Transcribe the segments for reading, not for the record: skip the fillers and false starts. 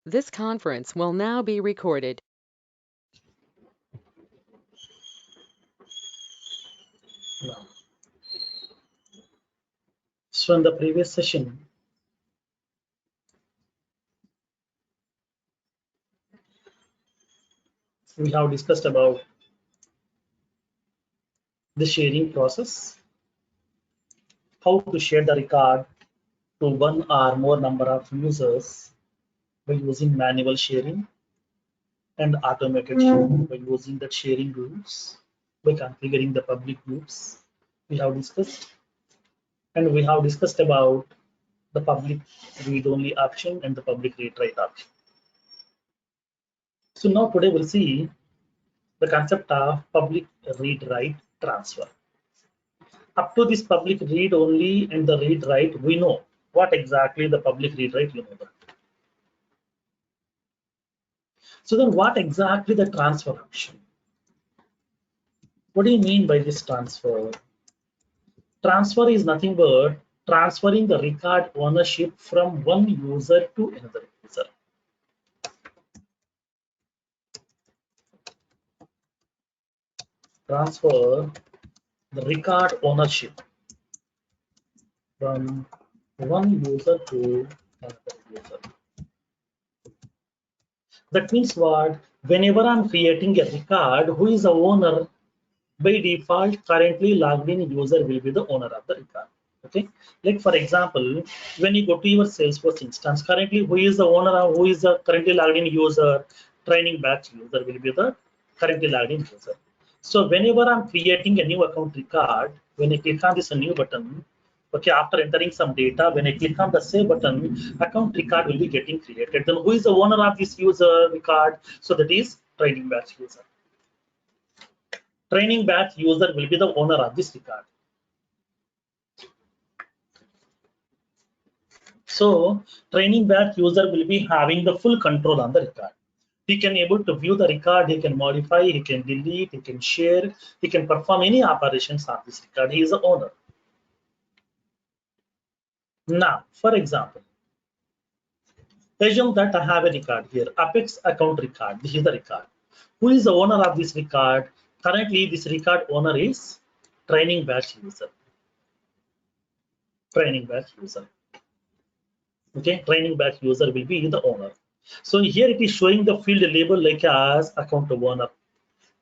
This conference will now be recorded. Now, so in the previous session, we have discussed about the sharing process, how to share the record to one or more number of users by using manual sharing and automated sharing by using the sharing groups, by configuring the public groups. We have discussed, and we have discussed about the public read-only option and the public read-write option. So now today we'll see the concept of public read-write transfer. Up to this public read-only and the read-write, we know what exactly the public read-write, you know that. So then what exactly the transfer option? What do you mean by this transfer? Transfer is nothing but transferring the record ownership from one user to another user. Transfer the record ownership from one user to another user. That means what? Whenever I'm creating a record, who is the owner? By default, currently logged in user will be the owner of the record. Okay, like for example, when you go to your Salesforce instance, currently who is the owner or who is the currently logged in user? Training batch user will be the currently logged in user. So whenever I'm creating a new account record, when I click on this new button, okay, after entering some data, when I click on the save button, account record will be getting created. Then who is the owner of this user record? So that is training batch user. Training batch user will be the owner of this record. So training batch user will be having the full control on the record. He can able to view the record, he can modify, he can delete, he can share, he can perform any operations on this record. He is the owner. Now, for example, assume that I have a record here, Apex account record. This is the record. Who is the owner of this record? Currently, this record owner is training batch user. Training batch user. Okay, training batch user will be the owner. So here it is showing the field label like as account owner,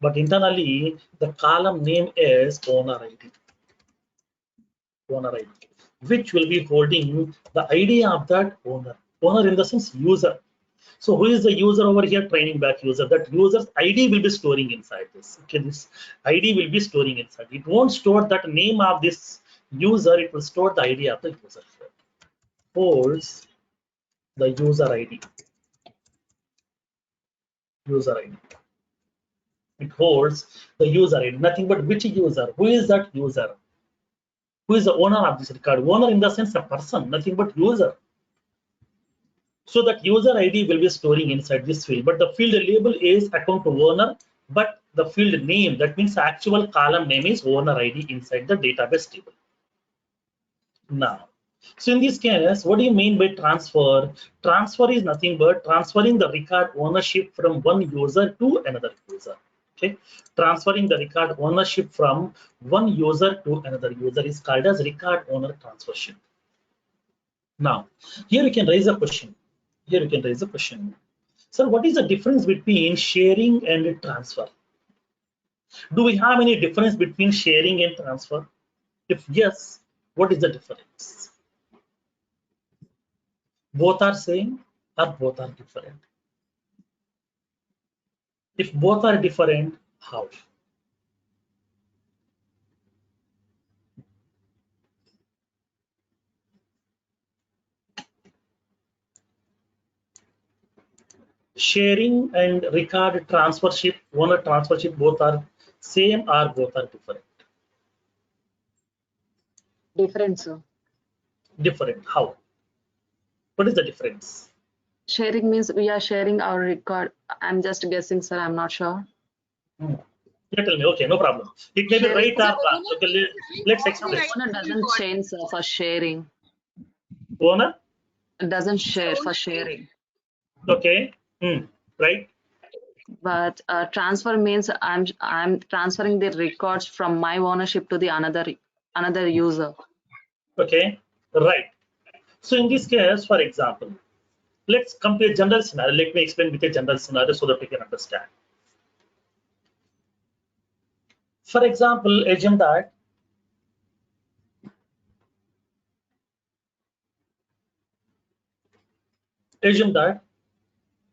but internally the column name is owner ID. Owner ID, which will be holding the ID of that owner. Owner in the sense user. So who is the user over here? Training batch user. That user's ID will be storing inside this. Okay, this ID will be storing inside. It won't store that name of this user. It will store the ID of the user. Holds the user ID. User ID. It holds the user ID. Nothing but which user? Who is that user? Who is the owner of this record? Owner in the sense a person. Nothing but user. So that user ID will be storing inside this field, but the field label is account owner, but the field name, that means actual column name is owner ID inside the database table. Now, so in this case, what do you mean by transfer? Transfer is nothing but transferring the record ownership from one user to another user. Okay, transferring the record ownership from one user to another user is called as record owner transfership. Now, here you can raise a question. Here you can raise a question. Sir, what is the difference between sharing and transfer? Do we have any difference between sharing and transfer? If yes, what is the difference? Both are same or both are different? If both are different, how? Sharing and record transfership, owner transfership, both are same or both are different? Different, sir. Different. How? What is the difference? Sharing means we are sharing our record. I'm just guessing, sir. I'm not sure. You tell me. Okay, no problem. It may be right or wrong. Okay, let's explain. Owner doesn't change, sir, for sharing. Owner It doesn't share for sharing. Okay. Right. But transfer means I'm transferring the records from my ownership to the another user. Okay. Right. So in this case, for example, let's come to a general scenario. Let me explain with a general scenario so that we can understand. For example, assume that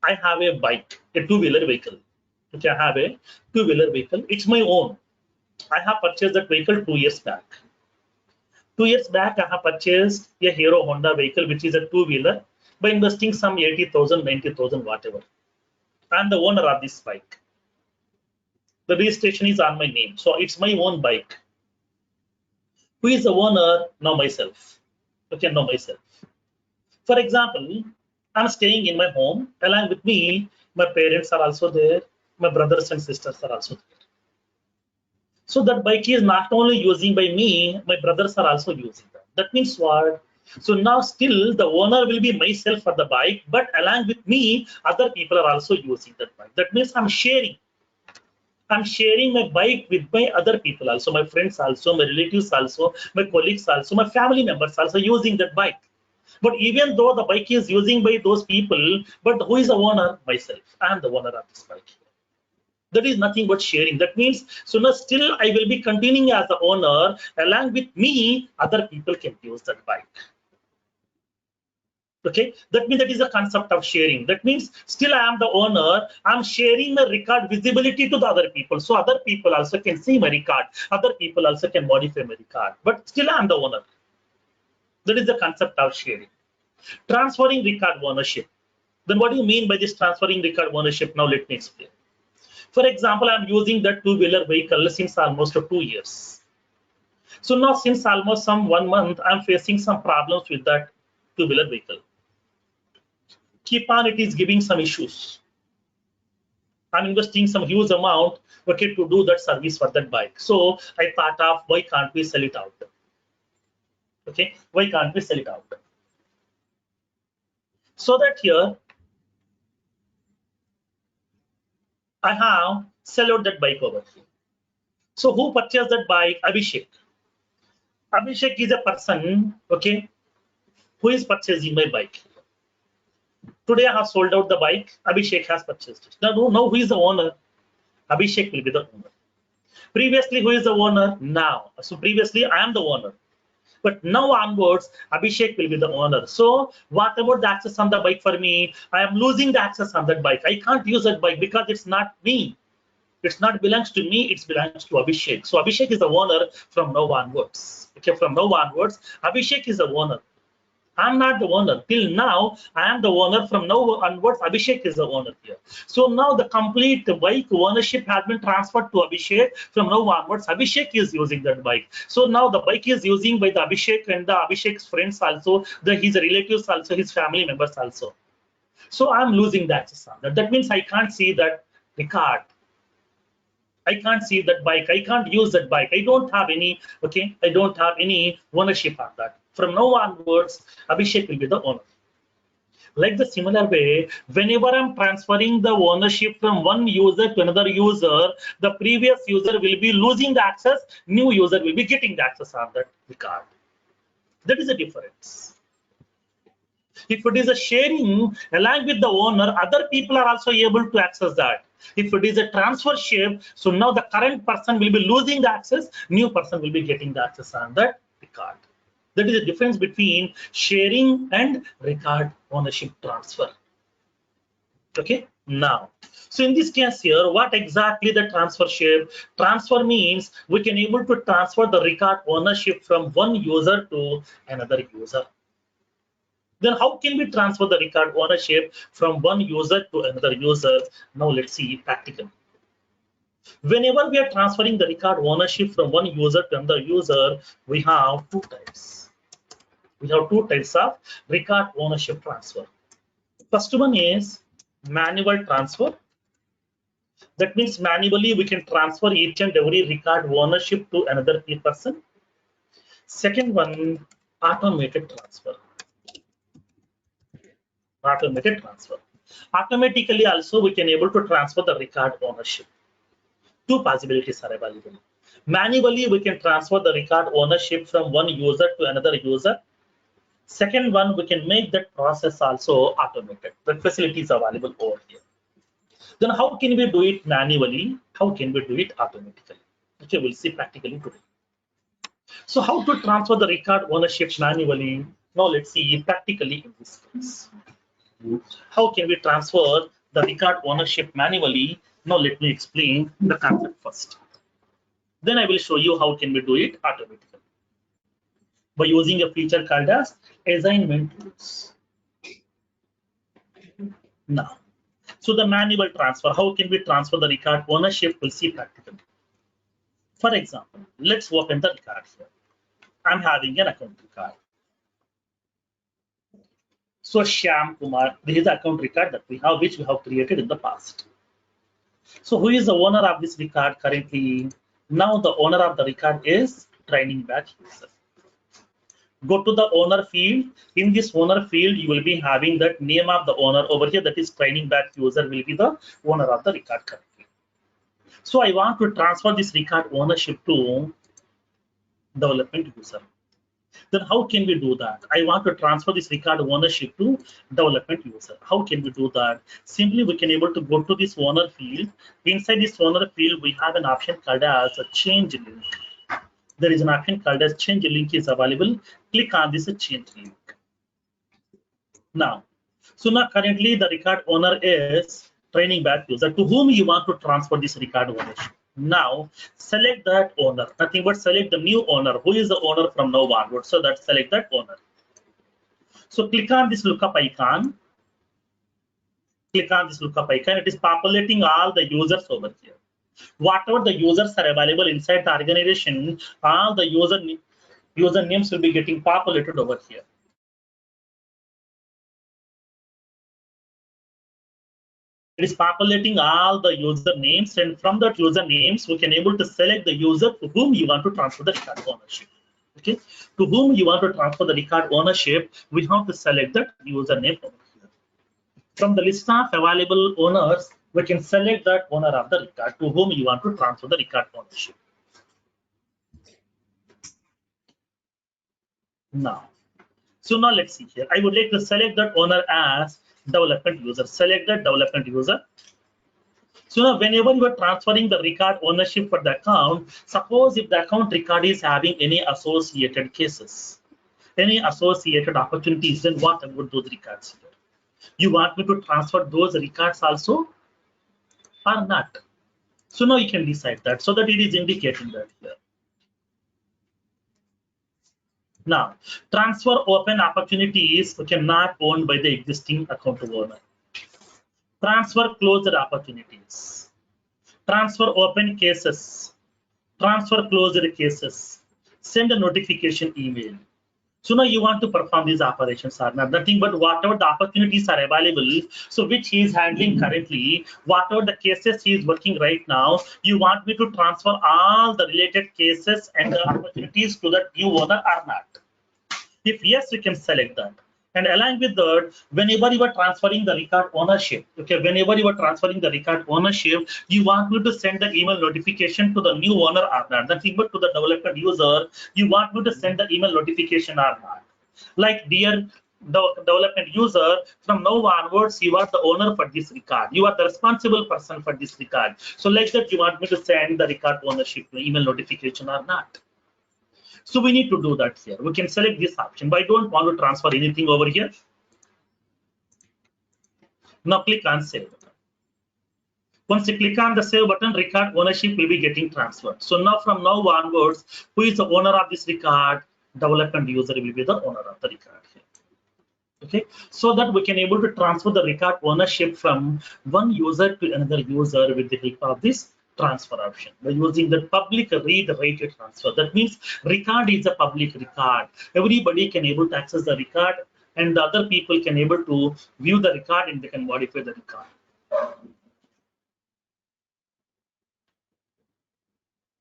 I have a bike, a two-wheeler vehicle. Okay, I have a two-wheeler vehicle. It's my own. I have purchased that vehicle 2 years back. 2 years back, I have purchased a Hero Honda vehicle, which is a two-wheeler, by investing some 80,000, 90,000, whatever. I'm the owner of this bike. The registration is on my name, so it's my own bike. Who is the owner? Now myself. Okay, now myself. For example, I'm staying in my home. Along with me, my parents are also there. My brothers and sisters are also there. So that bike is not only using by me, my brothers are also using that. That means what? So now still the owner will be myself for the bike, but along with me, other people are also using that bike. That means I'm sharing. I'm sharing my bike with my other people also, my friends also, my relatives also, my colleagues also, my family members also using that bike. But even though the bike is using by those people, but who is the owner? Myself. I am the owner of this bike. That is nothing but sharing. That means, so now still I will be continuing as the owner. Along with me, other people can use that bike. Okay, that means that is the concept of sharing. That means still I am the owner. I'm sharing my record visibility to the other people. So other people also can see my record. Other people also can modify my record. But still I am the owner. That is the concept of sharing. Transferring record ownership. Then what do you mean by this transferring record ownership? Now let me explain. For example, I'm using that two-wheeler vehicle since almost 2 years. So now since almost some 1 month, I'm facing some problems with that two-wheeler vehicle. Keep on, it is giving some issues. I'm investing some huge amount, okay, to do that service for that bike. So I thought of why can't we sell it out? Okay, why can't we sell it out? So that here I have sell out that bike over here. So who purchased that bike? Abhishek. Abhishek is a person, okay, who is purchasing my bike. Today I have sold out the bike. Abhishek has purchased it. Now who is the owner? Abhishek will be the owner. Previously, who is the owner? Now. So previously, I am the owner. But now onwards, Abhishek will be the owner. So what about the access on the bike for me? I am losing the access on that bike. I can't use that bike because it's not me. It's not belongs to me. It belongs to Abhishek. So Abhishek is the owner from now onwards. Okay, from now onwards, Abhishek is the owner. I'm not the owner. Till now, I am the owner. From now onwards, Abhishek is the owner here. So now the complete bike ownership has been transferred to Abhishek. From now onwards, Abhishek is using that bike. So now the bike is using by the Abhishek and the Abhishek's friends also, his relatives also, his family members also. So I'm losing the access on that. That means I can't see that record. I can't see that bike. I can't use that bike. I don't have any, okay, I don't have any ownership on that. From now onwards, Abhishek will be the owner. Like the similar way, whenever I'm transferring the ownership from one user to another user, the previous user will be losing the access, new user will be getting the access on that record. That is the difference. If it is a sharing along with the owner, other people are also able to access that. If it is a transfer share, so now the current person will be losing the access, new person will be getting the access on that record. That is the difference between sharing and record ownership transfer. Okay, now, so in this case here, what exactly the transfer share? Transfer means we can able to transfer the record ownership from one user to another user. Then how can we transfer the record ownership from one user to another user? Now let's see practically. Whenever we are transferring the record ownership from one user to another user, we have two types. We have two types of record ownership transfer. First one is manual transfer. That means manually we can transfer each and every record ownership to another person. Second one, automated transfer. Automated transfer. Automatically also we can able to transfer the record ownership. Two possibilities are available. Manually we can transfer the record ownership from one user to another user. Second one, we can make that process also automated. The facility is available over here. Then how can we do it manually? How can we do it automatically? Okay, we'll see practically today. So how to transfer the record ownership manually? Now let's see practically in this case. How can we transfer the record ownership manually? Now let me explain the concept first. Then I will show you how can we do it automatically by using a feature called as assignment rules. Now, so the manual transfer, how can we transfer the record ownership? We'll see practically. For example, let's open the record here. I'm having an account record. So Shyam Kumar, this is the account record that we have, which we have created in the past. So who is the owner of this record currently? Now the owner of the record is training batch user. Go to the owner field. In this owner field, you will be having that name of the owner over here, that is training batch user will be the owner of the record currently. So I want to transfer this record ownership to development user. Then how can we do that? I want to transfer this record ownership to development user. How can we do that? Simply we can able to go to this owner field. Inside this owner field, we have an option called as a change link. There is an option called as change link is available. Click on this change link. Now, so now currently the record owner is training batch user to whom you want to transfer this record ownership. Now select that owner, nothing but select the new owner. Who is the owner from now onward? So that select that owner. So click on this lookup icon. Click on this lookup icon. It is populating all the users over here. Whatever the users are available inside the organization, all the user names will be getting populated over here. It is populating all the user names, and from that user names, we can able to select the user to whom you want to transfer the record ownership. Okay, to whom you want to transfer the record ownership, we have to select that username over here. From the list of available owners, we can select that owner of the record to whom you want to transfer the record ownership. Now, so now let's see here. I would like to select that owner as development user. Select that development user. So now whenever you are transferring the record ownership for the account, suppose if the account record is having any associated cases, any associated opportunities, then what about those records here? You want me to transfer those records also or not? So now you can decide that, so that it is indicating that here. Now, transfer open opportunities cannot owned by the existing account owner. Transfer closed opportunities. Transfer open cases. Transfer closed cases. Send a notification email. So now you want to perform these operations are nothing but whatever the opportunities are available, so which he is handling currently, whatever the cases he is working right now, you want me to transfer all the related cases and the opportunities to the new owner or not? If yes, you can select that. And along with that, whenever you are transferring the record ownership, okay, whenever you are transferring the record ownership, you want me to send the email notification to the new owner or not? Nothing but to the development user, you want me to send the email notification or not? Like, dear development user, from now onwards, you are the owner for this record. You are the responsible person for this record. So like that, you want me to send the record ownership email notification or not? So we need to do that here. We can select this option, but I don't want to transfer anything over here. Now click on save button. Once you click on the save button, record ownership will be getting transferred. So now from now onwards, who is the owner of this record? Development user will be the owner of the record here. Okay, so that we can able to transfer the record ownership from one user to another user with the help of this transfer option by using the public read write transfer. That means record is a public record. Everybody can able to access the record, and the other people can able to view the record and they can modify the record.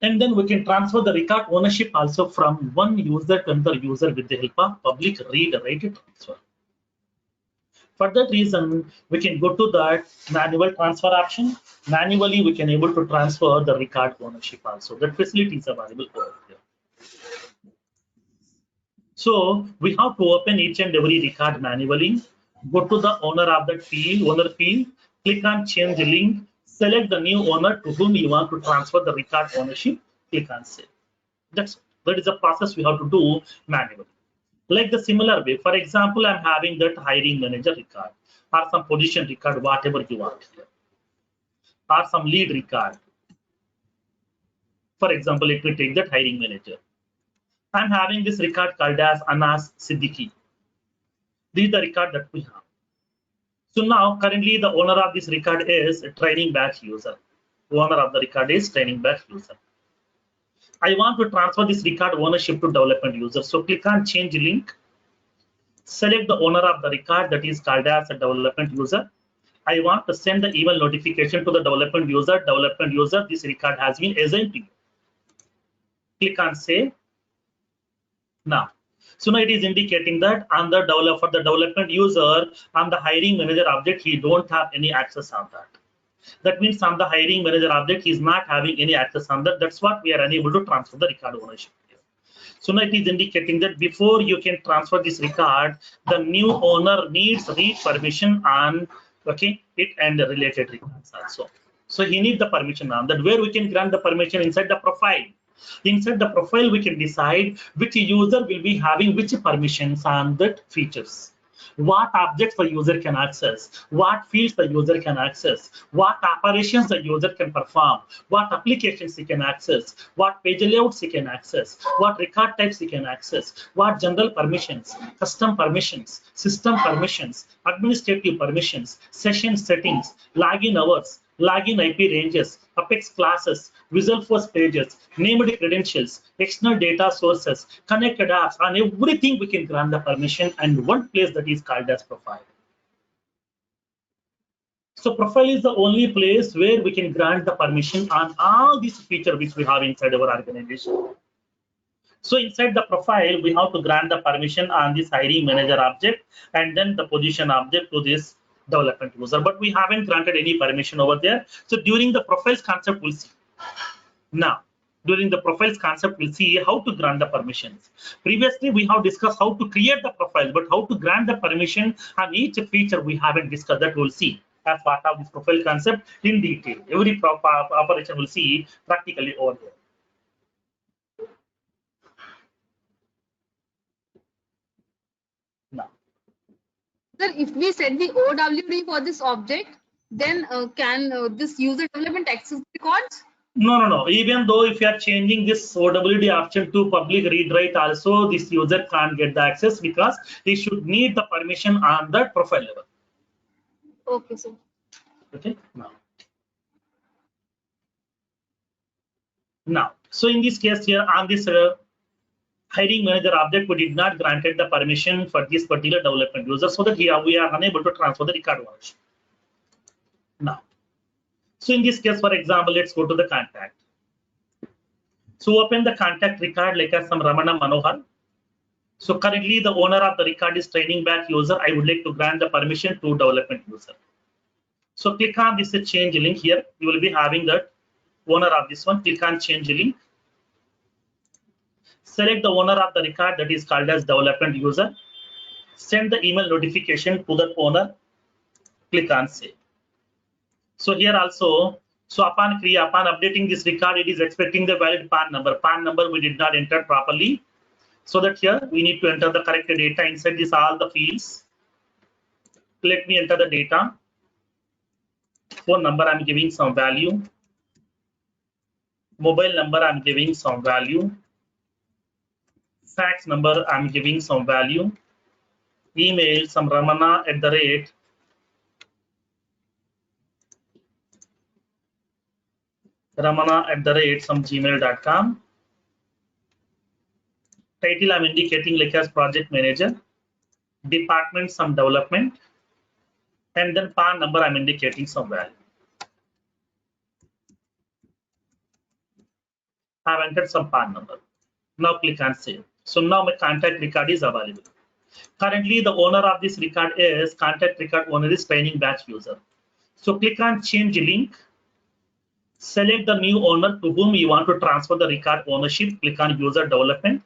And then we can transfer the record ownership also from one user to another user with the help of public read write transfer. For that reason, we can go to that manual transfer option. Manually, we can able to transfer the record ownership also. That facility is available over here. So we have to open each and every record manually. Go to the owner of that field, click on change link, select the new owner to whom you want to transfer the record ownership, click on save. That is the process we have to do manually. Like the similar way, for example, I'm having that hiring manager record or some position record, whatever you want here, or some lead record. For example, let me take that hiring manager. I'm having this record called as Anas Siddiqui. This is the record that we have. So now currently the owner of this record is a training batch user. The owner of the record is training batch user. I want to transfer this record ownership to development user. So click on change link. Select the owner of the record that is called as a development user. I want to send the email notification to the development user. Development user, this record has been assigned to you. Click on save. Now, so now it is indicating that on the development user, on the hiring manager object, he don't have any access on that. That means on the hiring manager object, he is not having any access on that. That's what we are unable to transfer the record ownership. So now it is indicating that before you can transfer this record, the new owner needs read permission on it and the related records also. So he needs the permission on that. Where we can grant the permission inside the profile. Inside the profile, we can decide which user will be having which permissions on that features. What objects the user can access, what fields the user can access, what operations the user can perform, what applications he can access, what page layouts he can access, what record types he can access, what general permissions, custom permissions, system permissions, administrative permissions, session settings, login hours, login IP ranges, Apex classes, Visualforce pages, named credentials, external data sources, connected apps, and everything we can grant the permission and one place that is called as profile. So profile is the only place where we can grant the permission on all these features which we have inside our organization. So inside the profile, we have to grant the permission on this hiring manager object and then the position object to this development user, but we haven't granted any permission over there. So during the profiles concept, we'll see. Now, during the profiles concept, we'll see how to grant the permissions. Previously, we have discussed how to create the profile, but how to grant the permission on each feature we haven't discussed. That we'll see as part of this profile concept in detail. Every operation we'll see practically over there. Now, sir, if we set the OWD for this object, then can this user development access records? No. Even though if you are changing this OWD option to public read write, also this user can't get the access because he should need the permission on the profile level. Okay, sir. Okay. Now, so in this case here on this hiring manager object, we did not granted the permission for this particular development user, so that here we are unable to transfer the record ownership. Now, so in this case, for example, let's go to the contact. So open the contact record like as some Ramana Manohar. So currently the owner of the record is training batch user. I would like to grant the permission to development user. So click on this change link here. You will be having that owner of this one. Click on change link. Select the owner of the record that is called as development user. Send the email notification to the owner. Click on save. So here also, so upon updating this record, it is expecting the valid PAN number. PAN number we did not enter properly. So that here we need to enter the correct data inside this all the fields. Let me enter the data. Phone number I'm giving some value. Mobile number I'm giving some value. Fax number I'm giving some value. Email some Ramana @ some gmail.com. Title I'm indicating like as project manager. Department some development. And then PAN number I'm indicating some value. I've entered some PAN number. Now click on save. So now my contact record is available. Currently, the owner of this record is contact record owner is training batch user. So click on change link. Select the new owner to whom you want to transfer the record ownership. Click on user development.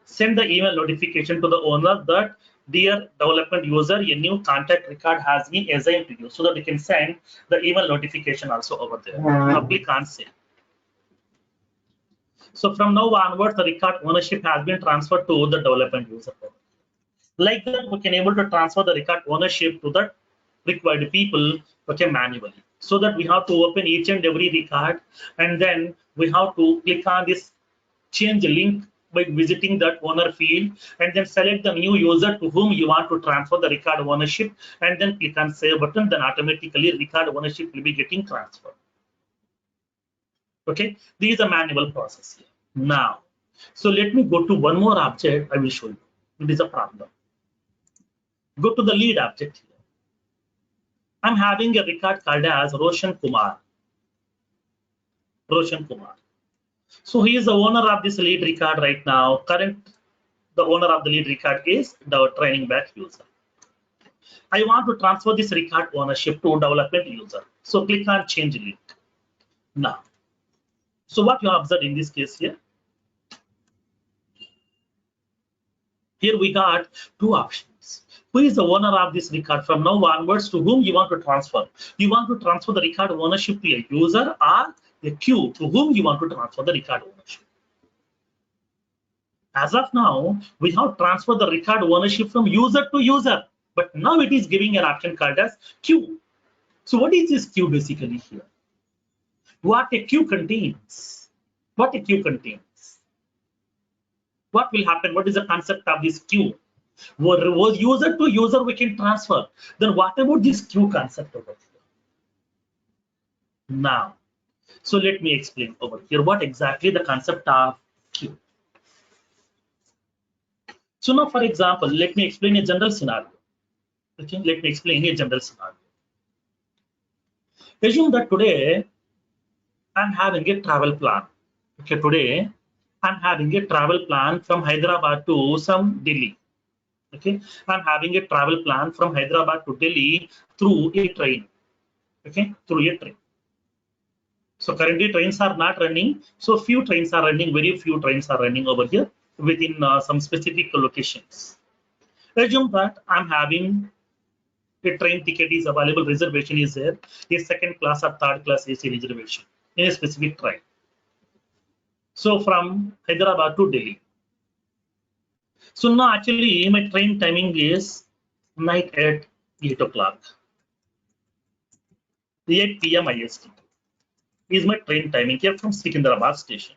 Send the email notification to the owner that dear development user, a new contact record has been assigned to you, so that you can send the email notification also over there. Now click on save. So from now onwards, the record ownership has been transferred to the development user. Like that, we can able to transfer the record ownership to the required people, okay, manually. So that we have to open each and every record, and then we have to click on this change link by visiting that owner field, and then select the new user to whom you want to transfer the record ownership, and then click on save button. Then automatically record ownership will be getting transferred. Okay, this is a manual process here. Now, so let me go to one more object. I will show you. It is a problem. Go to the lead object here. I'm having a record called as Roshan Kumar. Roshan Kumar. So he is the owner of this lead record right now. The owner of the lead record is the training batch user. I want to transfer this record ownership to development user. So click on change link. Now, so what you have observed in this case here? Here we got two options. Who is the owner of this record from now onwards to whom you want to transfer? You want to transfer the record ownership to a user or a queue to whom you want to transfer the record ownership. As of now, we have transferred the record ownership from user to user, but now it is giving an option called as queue. So what is this queue basically here? What a queue contains? What a queue contains? What will happen? What is the concept of this queue? Was user to user we can transfer. Then what about this queue concept over here? Now, so let me explain over here what exactly the concept of queue. So now, for example, let me explain a general scenario. Okay, let me explain a general scenario. Assume that today I'm having a travel plan. Okay, today I'm having a travel plan from Hyderabad to some Delhi. Okay, I'm having a travel plan from Hyderabad to Delhi through a train. Okay, through a train. So currently trains are not running. So few trains are running, very few trains are running over here within some specific locations. Assume that I'm having a train ticket is available, reservation is there, a second class or third class AC reservation in a specific train. So from Hyderabad to Delhi. So now actually my train timing is night at 8 o'clock. 8 p.m. IST is my train timing here from Secunderabad station.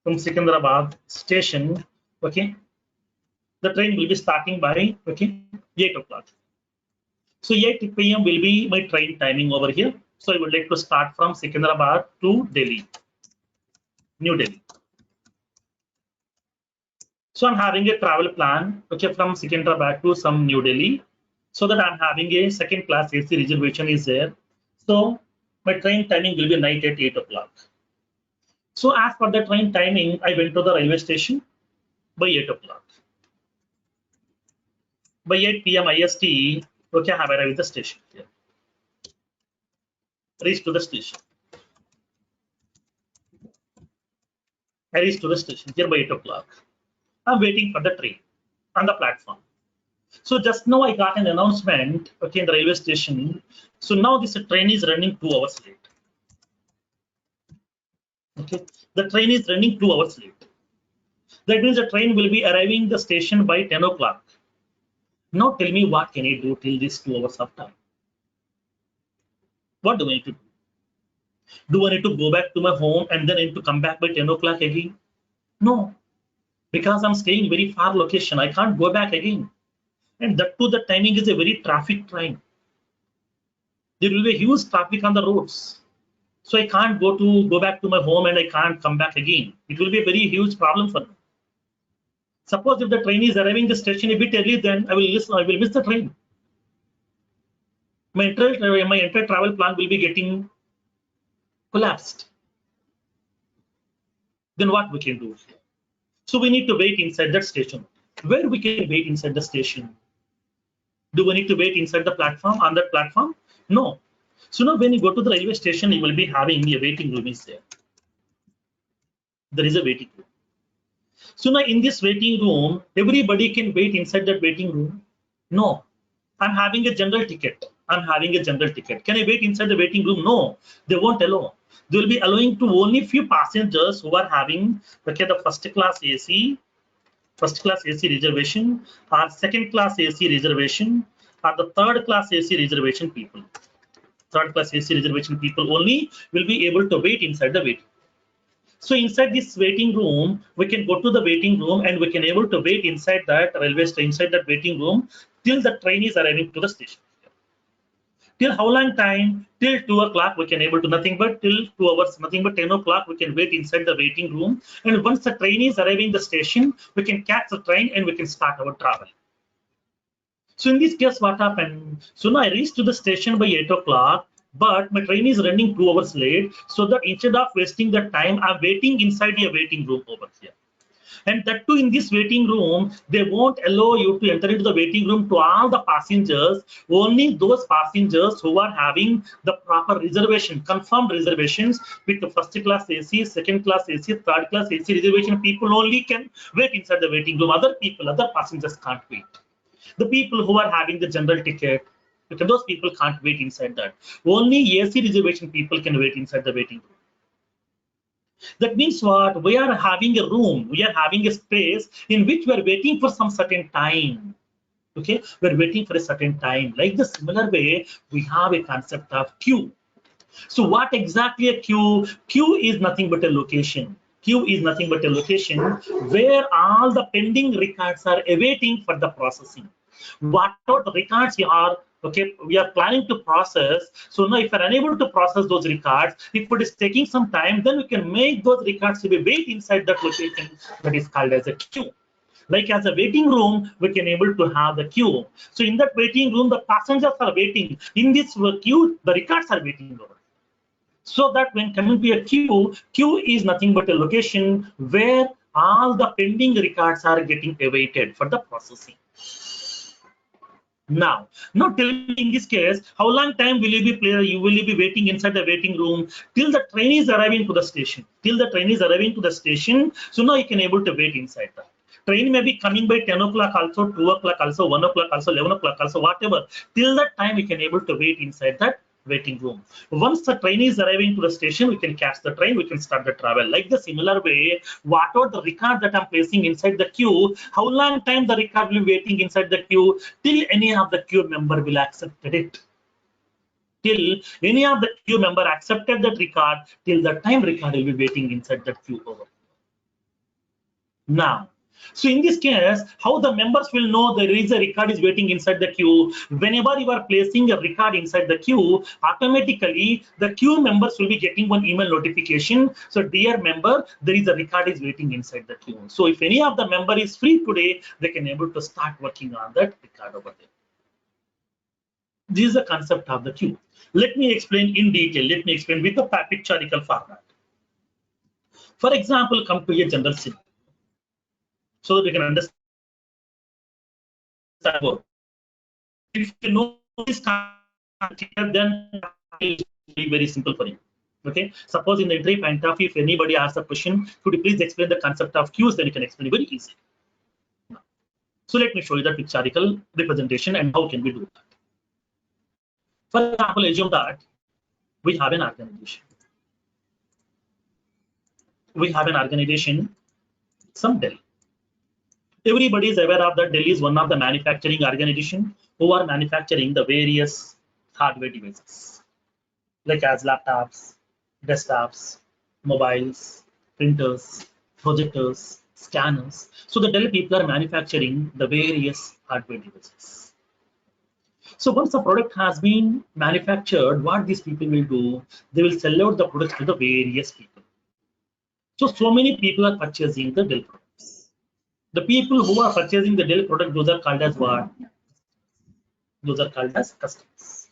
From Secunderabad station, okay, the train will be starting by 8 o'clock. So 8 p.m. will be my train timing over here. So I would like to start from Secunderabad to Delhi, New Delhi. So I'm having a travel plan, okay, from Secunderabad to some New Delhi, so that I'm having a second class AC reservation is there. So my train timing will be night at 8 o'clock. So as per the train timing, I went to the railway station by 8 o'clock. By 8 p.m. IST, okay, I have arrived at the station here. Reached to the station. I reached to the station here by 8 o'clock. I'm waiting for the train on the platform. So just now I got an announcement, okay, in the railway station. So now this train is running 2 hours late. Okay, the train is running 2 hours late. That means the train will be arriving the station by 10 o'clock. Now tell me what can I do till this 2 hours of time? What do I need to do? Do I need to go back to my home and then I need to come back by 10 o'clock again? No, because I'm staying very far location. I can't go back again. And that too, the timing is a very traffic train. There will be huge traffic on the roads. So I can't go back to my home and I can't come back again. It will be a very huge problem for me. Suppose if the train is arriving the station a bit early, then I will miss the train. My entire travel plan will be getting collapsed. Then what we can do? So we need to wait inside that station. Where we can wait inside the station? Do we need to wait inside the platform, on that platform? No. So now when you go to the railway station, you will be having a waiting room is there. There is a waiting room. So now in this waiting room, everybody can wait inside that waiting room? No. I'm having a general ticket. I'm having a general ticket. Can I wait inside the waiting room? No. They won't allow. They will be allowing to only few passengers who are having, okay, the first class AC reservation, or second class AC reservation, or the third class AC reservation people. Third class AC reservation people only will be able to wait inside the waiting. So inside this waiting room, we can go to the waiting room and we can able to wait inside that railway station, inside that waiting room till the train is arriving to the station. Till how long time? Till 2 o'clock we can able to nothing but till 2 hours, nothing but 10 o'clock we can wait inside the waiting room. And once the train is arriving the station, we can catch the train and we can start our travel. So in this case, what happened? So now I reached to the station by 8 o'clock, but my train is running 2 hours late. So that instead of wasting the time, I'm waiting inside a waiting room over here. And that too, in this waiting room, they won't allow you to enter into the waiting room to all the passengers. Only those passengers who are having the proper reservation, confirmed reservations with the first class AC, second class AC, third class AC reservation, people only can wait inside the waiting room. Other people, other passengers can't wait. The people who are having the general ticket, because those people can't wait inside that. Only AC reservation people can wait inside the waiting room. That means what? We are having a room, we are having a space in which we are waiting for some certain time. Okay, we're waiting for a certain time. Like the similar way, we have a concept of queue. So what exactly a queue? Queue is nothing but a location. Queue is nothing but a location where all the pending records are awaiting for the processing. What are the records you are, okay, we are planning to process. So now if we are unable to process those records, if it is taking some time, then we can make those records to be wait inside that location that is called as a queue. Like as a waiting room, we can able to have the queue. So in that waiting room, the passengers are waiting. In this queue, the records are waiting over. So that when coming to a queue, queue is nothing but a location where all the pending records are getting awaited for the processing. Now tell me in this case, how long time will you be waiting inside the waiting room till the train is arriving to the station? Till the train is arriving to the station, so now you can able to wait inside that. Train may be coming by 10 o'clock also, 2 o'clock also, 1 o'clock also, 11 o'clock also, whatever. Till that time we can able to wait inside that waiting room. Once the train is arriving to the station, we can catch the train, we can start the travel. Like the similar way, what are the record that I'm placing inside the queue, how long time the record will be waiting inside the queue till any of the queue member will accept it. Till any of the queue member accepted that record, till the time record will be waiting inside that queue over. Now, so in this case, how the members will know there is a record is waiting inside the queue? Whenever you are placing a record inside the queue, automatically the queue members will be getting one email notification. So dear member, there is a record is waiting inside the queue. So if any of the member is free today, they can able to start working on that record over there. This is the concept of the queue. Let me explain in detail. Let me explain with a pictorial format. For example, come to a general scenario, so that we can understand. If you know this concept, then it will be very simple for you. Okay, suppose in the entry point of view, if anybody asks a question, could you please explain the concept of queues, then you can explain it very easily. So let me show you the pictorial representation and how can we do that. For example, assume that we have an organization. We have an organization, some Dell. Everybody is aware of that Dell is one of the manufacturing organization who are manufacturing the various hardware devices, like as laptops, desktops, mobiles, printers, projectors, scanners. So the Dell people are manufacturing the various hardware devices. So once the product has been manufactured, what these people will do, they will sell out the products to the various people. So many people are purchasing the Dell products. The people who are purchasing the Dell product, those are called as what? Those are called as customers.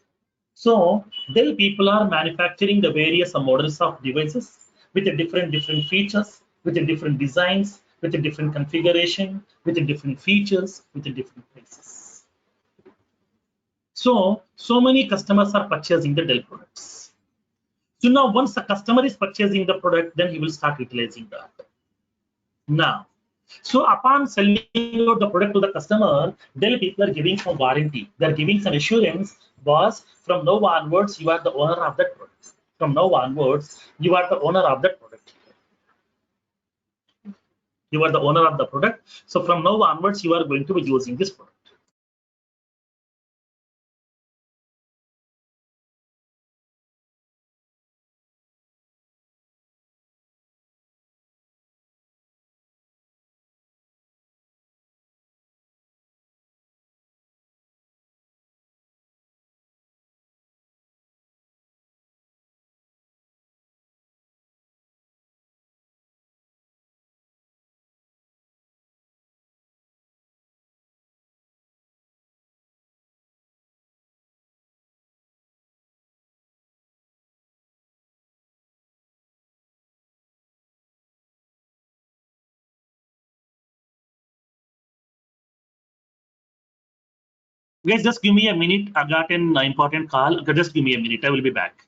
So Dell people are manufacturing the various models of devices with the different features, with the different designs, with a different configuration, with a different features, with a different prices. So many customers are purchasing the Dell products. So now once the customer is purchasing the product, then he will start utilizing that. Now, so upon selling out the product to the customer, Dell people are giving some warranty. They're giving some assurance, boss, from now onwards, you are the owner of that product. From now onwards, you are the owner of that product. You are the owner of the product. So from now onwards, you are going to be using this product. Guys, just give me a minute. I got an important call. Okay, just give me a minute. I will be back.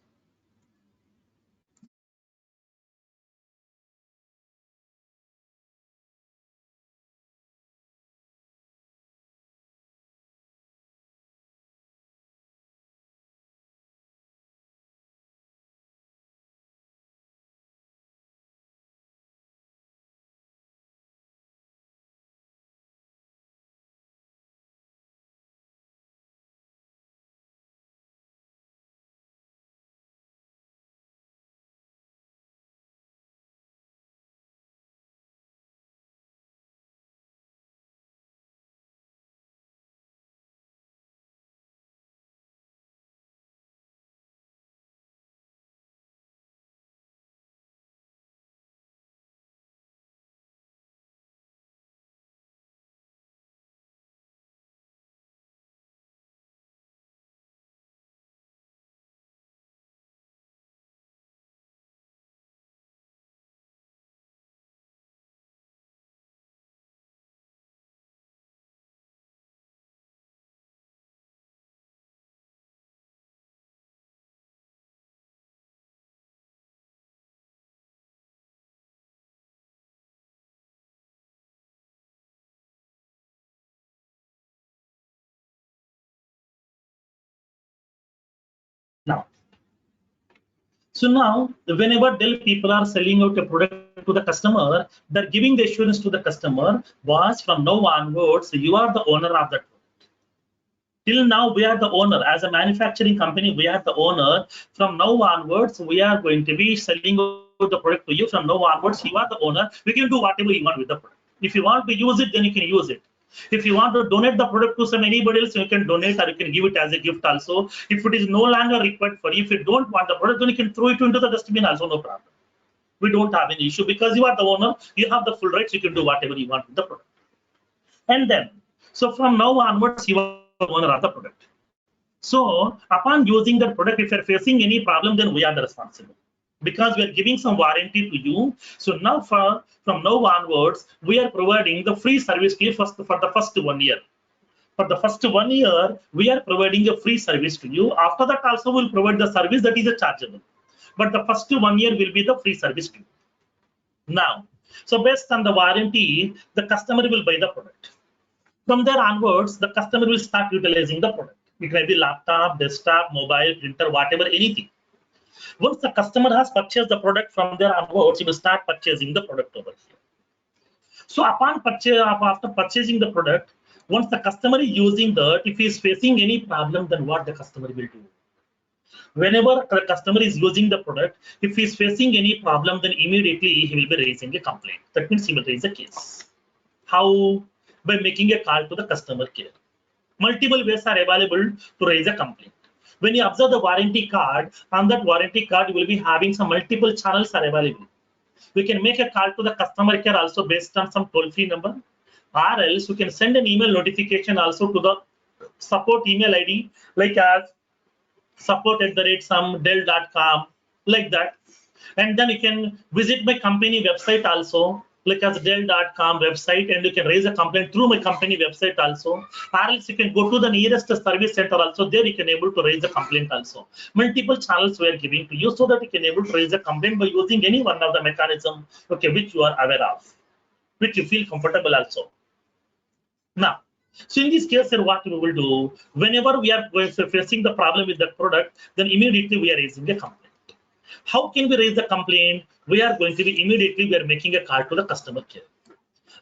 Now, so now, whenever Dell people are selling out a product to the customer, they're giving the assurance to the customer, was from now onwards, you are the owner of that product. Till now, we are the owner. As a manufacturing company, we are the owner. From now onwards, we are going to be selling out the product to you. From now onwards, you are the owner. We can do whatever you want with the product. If you want to use it, then you can use it. If you want to donate the product to some anybody else, you can donate, or you can give it as a gift also. If it is no longer required for you, if you don't want the product, then you can throw it into the dustbin also, no problem. We don't have any issue because you are the owner. You have the full rights. You can do whatever you want with the product. And then, so from now onwards, you are the owner of the product. So upon using that product, if you're facing any problem, then we are the responsible, because we are giving some warranty to you. So now from now onwards, we are providing the free service to you for the first 1 year. For the first 1 year, we are providing a free service to you. After that also, we'll provide the service that is a chargeable. But the first 1 year will be the free service to you. Now, so based on the warranty, the customer will buy the product. From there onwards, the customer will start utilizing the product. It may be laptop, desktop, mobile, printer, whatever, anything. Once the customer has purchased the product, from there onwards, he will start purchasing the product over here. So upon purchase, after purchasing the product, once the customer is using that, if he is facing any problem, then what the customer will do? Whenever the customer is using the product, if he is facing any problem, then immediately he will be raising a complaint. That means he will raise a case. How? By making a call to the customer care. Multiple ways are available to raise a complaint. When you observe the warranty card, on that warranty card, you will be having some multiple channels are available. We can make a call to the customer care also based on some toll-free number, or else you can send an email notification also to the support email ID, like as support@some dell.com, like that. And then you can visit my company website also. like as Dell.com website, and you can raise a complaint through my company website also. Or else you can go to the nearest service center also. There you can able to raise a complaint also. Multiple channels we are giving to you so that you can able to raise a complaint by using any one of the mechanism, okay, which you are aware of, which you feel comfortable also. Now, so in this case, here what we will do, whenever we are facing the problem with the product, then immediately we are raising a complaint. How can we raise the complaint? We are going to be immediately, we are making a call to the customer care.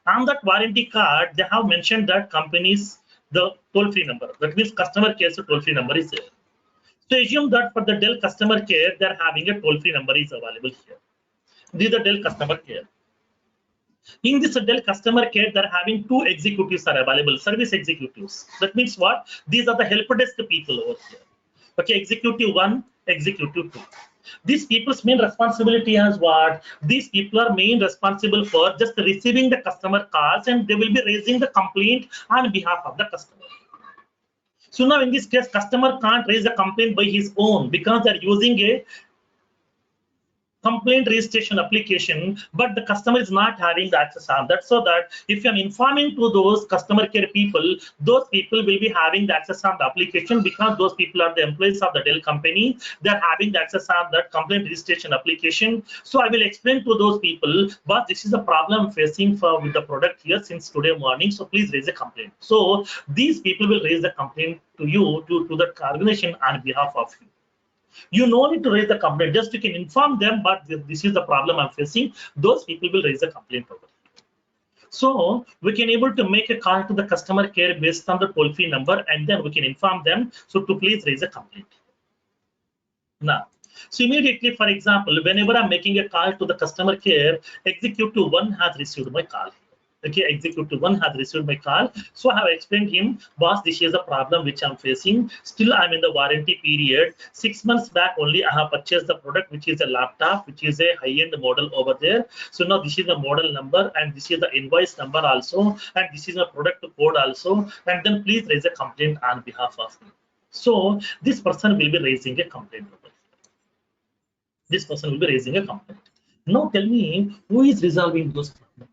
On that warranty card, they have mentioned that companies, the toll-free number. That means customer care toll-free number is there. So assume that for the Dell customer care, they are having a toll-free number is available here. This is the Dell customer care. In this Dell customer care, they're having 2 executives are available, service executives. That means what? These are the help desk people over here. Okay, executive 1, executive 2. These people's main responsibility is what? These people are main responsible for just receiving the customer calls, and they will be raising the complaint on behalf of the customer. So now in this case, customer can't raise a complaint by his own because they're using a complaint registration application, but the customer is not having the access on that. So that if I'm informing to those customer care people, those people will be having the access on the application because those people are the employees of the Dell company. They're having the access on that complaint registration application. So I will explain to those people, but this is a problem facing with the product here since today morning. So please raise a complaint. So these people will raise a complaint to you, to the organization on behalf of you. You no need to raise the complaint, just you can inform them, but this is the problem I'm facing. Those people will raise a complaint over it. So we can able to make a call to the customer care based on the toll-free number, and then we can inform them so to please raise a complaint. Now, so immediately, for example, whenever I'm making a call to the customer care, executive 1 has received my call. Okay, executive 1 has received my call. So I have explained him, boss, this is a problem which I'm facing. Still, I'm in the warranty period. 6 months back only, I have purchased the product, which is a laptop, which is a high-end model over there. So now this is the model number, and this is the invoice number also, and this is the product code also. And then please raise a complaint on behalf of me. So this person will be raising a complaint over here. This person will be raising a complaint. Now tell me, who is resolving those problems?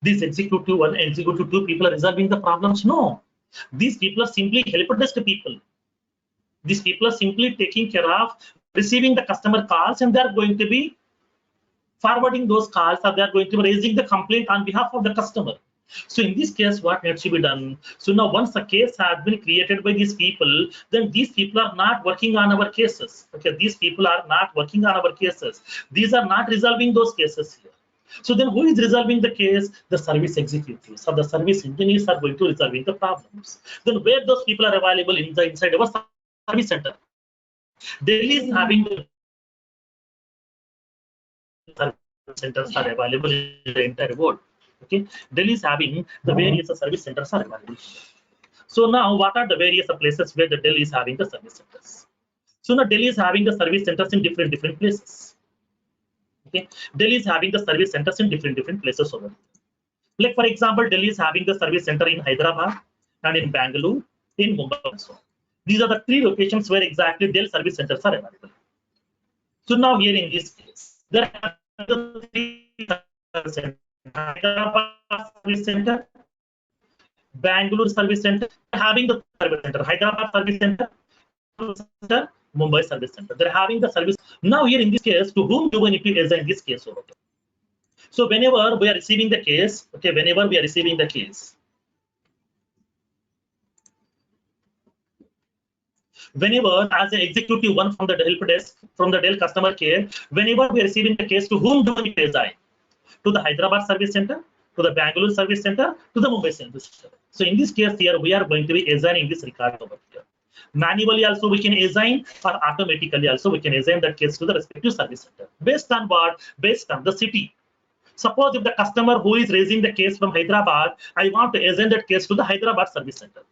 These executive 1 and executive 2 people are resolving the problems? No. These people are simply help desk people. These people are simply taking care of receiving the customer calls, and they are going to be forwarding those calls, or they are going to be raising the complaint on behalf of the customer. So in this case, what needs to be done? So now once a case has been created by these people, then these people are not working on our cases. Okay, these people are not working on our cases. These are not resolving those cases here. So then who is resolving the case? The service executives or the service engineers are going to resolving the problems. Then where those people are available inside our service center? Dell is having the service centers are available in the entire world. Okay, Dell is having the various service centers are available. So now what are the various places where the Dell is having the service centers? So now Dell is having the service centers in different places. Okay, Dell is having the service centers in different places over there. Like for example, Dell is having the service center in Hyderabad and in Bangalore, in Mumbai also. These are the 3 locations where exactly Dell service centers are available. So now here in this case, there are the 3 service centers. Hyderabad service center, Bangalore service center, having the service center, Hyderabad service center, Mumbai service center. They're having the service. Now here in this case, to whom do we need to assign this case over? So whenever we are receiving the case, okay, whenever we are receiving the case, whenever as an executive 1 from the help desk, from the Dell customer care, whenever we are receiving the case, to whom do we need to assign? To the Hyderabad service center, to the Bangalore service center, to the Mumbai service center. So in this case here, we are going to be assigning this record over here. Manually also we can assign, or automatically also we can assign that case to the respective service center. Based on what? Based on the city. Suppose if the customer who is raising the case from Hyderabad, I want to assign that case to the Hyderabad service center.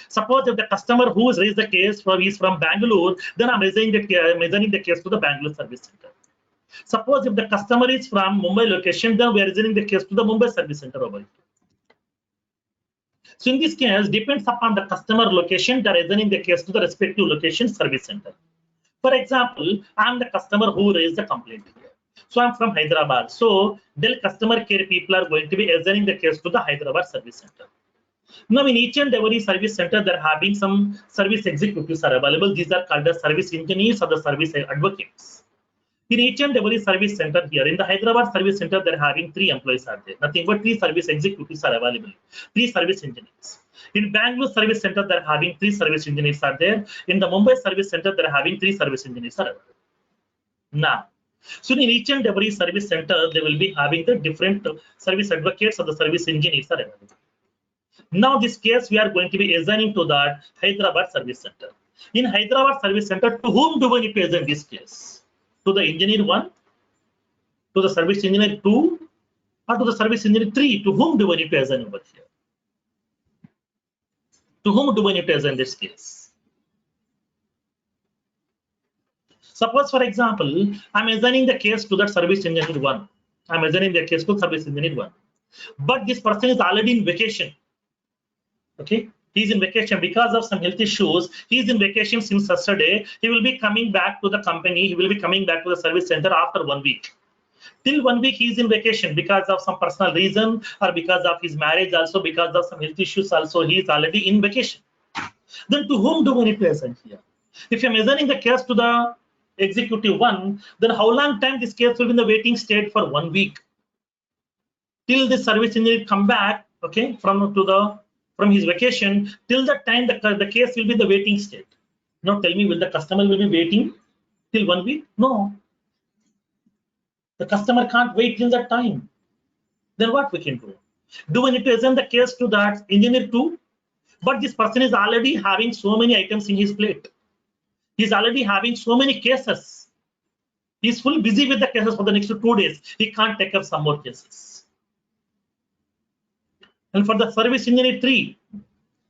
Suppose if the customer who has raised the case is from Bangalore, then I'm assigning the case to the Bangalore service center. Suppose if the customer is from Mumbai location, then we are assigning the case to the Mumbai service center over here. So in this case, depends upon the customer location, they are assigning the case to the respective location service center. For example, I am the customer who raised the complaint here. So I'm from Hyderabad. So Dell customer care people are going to be assigning the case to the Hyderabad service center. Now in each and every service center, they're having some service executives are available. These are called as service engineers or the service advocates. In each and every service center here, in the Hyderabad service center, they're having 3 employees are there. Nothing but 3 service executives are available. 3 service engineers. In Bangalore service center, they're having 3 service engineers are there. In the Mumbai service center, they're having 3 service engineers are available. Now, so in each and every service center, they will be having the different service advocates or the service engineers are available. Now this case we are going to be assigning to that Hyderabad service center. In Hyderabad service center, to whom do we need to assign this case? To the engineer 1, to the service engineer 2, or to the service engineer 3? To whom do we need to assign over here? To whom do we need to assign this case? Suppose, for example, I'm assigning the case to that service engineer 1. I'm assigning the case to service engineer 1. But this person is already in vacation. Okay, he's in vacation because of some health issues. He's in vacation since yesterday. He will be coming back to the company. He will be coming back to the service center after 1 week. Till 1 week, he's in vacation because of some personal reason or because of his marriage, also because of some health issues. Also, he is already in vacation. Then to whom do we need to assign here? If I'm assigning the case to the executive 1, then how long time this case will be in the waiting state? For 1 week. Till the service engineer come back, okay, from his vacation, till the time the case will be in the waiting state. Now tell me, will the customer will be waiting till 1 week? No. The customer can't wait till that time. Then what we can do? Do we need to assign the case to that engineer 2? But this person is already having so many items in his plate. He's already having so many cases. He's full busy with the cases for the next 2 days. He can't take up some more cases. And for the service engineer 3,